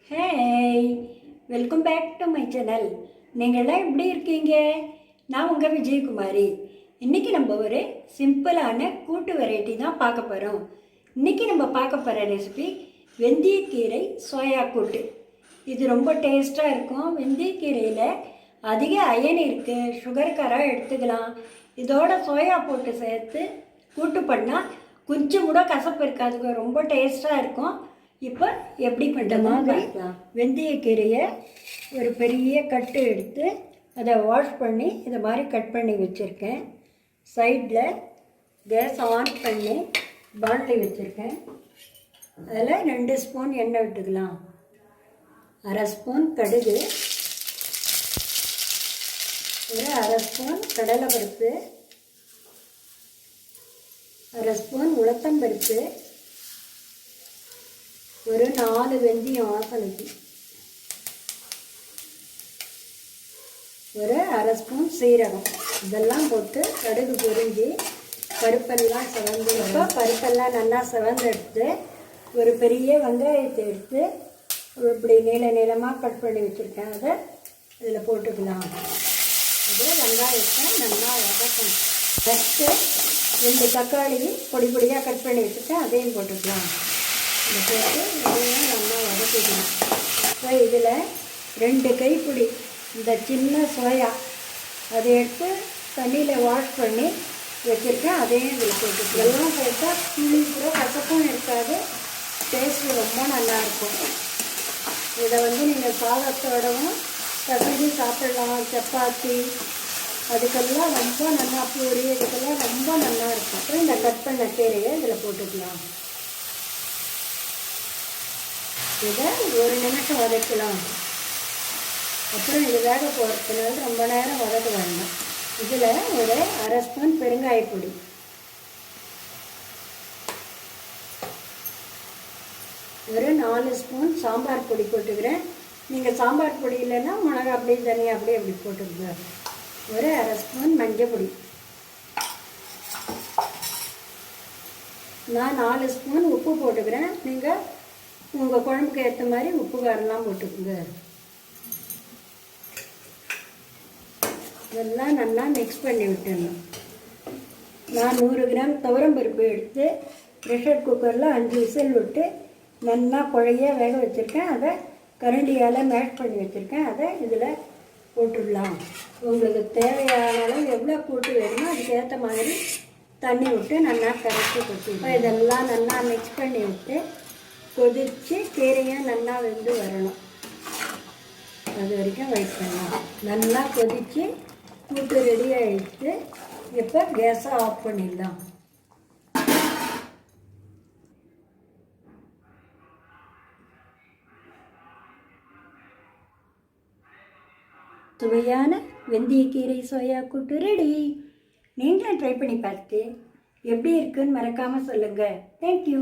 Hey, welcome back to my channel. நீங்கள்லாம் எப்படி இருக்கீங்க? நான் உங்கள் விஜயகுமாரி. இன்றைக்கி நம்ம ஒரு சிம்பிளான கூட்டு வெரைட்டி தான் பார்க்க போகிறோம். இன்றைக்கி நம்ம பார்க்க போகிற ரெசிபி வெந்தயக்கீரை சோயா கூட்டு. இது ரொம்ப டேஸ்ட்டாக இருக்கும். வெந்தயக்கீரையில் அதிக அயன் இருக்குது, சுகர்காராக எடுத்துக்கலாம். இதோட சோயா போட்டு சேர்த்து கூட்டு பண்ணால் கொஞ்சம் கூட கசப்பு இருக்காதுங்க, ரொம்ப டேஸ்ட்டாக இருக்கும். இப்போ எப்படி பண்ணுறோமா பார்க்கலாம். வெந்தயக்கீரையை ஒரு பெரிய கட்டு எடுத்து அதை வாஷ் பண்ணி இதை மாதிரி கட் பண்ணி வச்சுருக்கேன். சைடில் கேஸ் ஆன் பண்ணி பாண்டில் வச்சுருக்கேன். அதில் 2 ஸ்பூன் எண்ணெய் விட்டுக்கலாம். 1/2 ஸ்பூன் கடுகு, ஒரு 1/2 ஸ்பூன் கடலைப்பருப்பு, 1/2 ஸ்பூன் உளுத்தம்பருப்பு, ஒரு 4 வெந்தயம் வாசனைக்கு, ஒரு 1/2 ஸ்பூன் சீரகம். இதெல்லாம் போட்டு கடுகு பொரிஞ்சு பருப்பெல்லாம் செவந்து, இப்போ பருப்பெல்லாம் நல்லா செவந்தெடுத்து ஒரு பெரிய வெங்காயத்தை எடுத்து இப்படி நீளமாக கட் பண்ணி வச்சுருக்கேன். அதை இதில் போட்டுக்கலாம். அது வெங்காயத்தை நல்லா வதக்கணும். ஃபஸ்ட்டு 2 தக்காளி பொடி பொடியாக கட் பண்ணி வச்சுருக்கேன், அதையும் போட்டுக்கலாம். இதை போட்டு இதையும் நல்லா வதக்கிக்கலாம். இப்போ இதில் 2 கைப்பிடி இந்த சின்ன சோயா அதை எடுத்து தண்ணியில் வாஷ் பண்ணி வச்சுருக்கேன், அதையும் இதில் போட்டுக்கலாம். எல்லாம் போட்டால் புளி கூட கசப்பும் இருக்காது, டேஸ்ட்டு ரொம்ப நல்லாயிருக்கும். இதை நீங்கள் சாதத்தோடவும் கசங்கி சாப்பிடலாம். சப்பாத்தி அதுக்கெல்லாம் ரொம்ப நல்லா, பூரி இதுக்கெல்லாம் ரொம்ப நல்லாயிருக்கும். அப்புறம் இந்த கட் பண்ண கீரையை இதில் போட்டுக்கலாம். இதை 1 நிமிஷம் வதக்கலாம். அப்புறம் இது வேக போகிறதுனால ரொம்ப நேரம் வதக்க வேண்டாம். இதில் ஒரு 1/2 ஸ்பூன் பெருங்காயப்பொடி, ஒரு 4 ஸ்பூன் சாம்பார் பொடி போட்டுக்கிறேன். நீங்கள் சாம்பார் பொடி இல்லைன்னா மிளகா அப்படியே தனியாக அப்படியே அப்படி போட்டுக்கோங்க. ஒரு 1/2 ஸ்பூன் மஞ்சள் பொடி, நான் 4 ஸ்பூன் உப்பு போட்டுக்கிறேன். நீங்கள் உங்கள் குழம்புக்கு ஏற்ற மாதிரி உப்பு காரெல்லாம் போட்டுக்கோங்க. இதெல்லாம் நல்லா மிக்ஸ் பண்ணி விட்டுடணும். நான் 100 கிராம் துவரம்பருப்பு எடுத்து ப்ரெஷர் குக்கரில் 5 விசில் விட்டு நல்லா குழைய வேக வச்சுருக்கேன். அதை கரண்டியால் மேஷ் பண்ணி வச்சுருக்கேன். அதை இதில் போட்டுடலாம். உங்களுக்கு தேவையான அளவு எவ்வளோ கூட்டு வேணுமோ அதுக்கேற்ற மாதிரி தண்ணி விட்டு நல்லா கரைச்சி கொட்டிடுவோம். இதெல்லாம் நல்லா மிக்ஸ் பண்ணி விட்டு கொதித்து கீரையும் நல்லா வெந்து வரணும். அது வரைக்கும் வெயிட் பண்ணலாம். நல்லா கொதித்து கூட்டு ரெடி ஆகிடுச்சு. இப்போ கேஸை ஆஃப் பண்ணிடலாம். சுவையான வெந்தயக்கீரை சோயா கூட்டு ரெடி. நீங்களும் ட்ரை பண்ணி பார்த்து எப்படி இருக்குன்னு மறக்காமல் சொல்லுங்கள். தேங்க்யூ.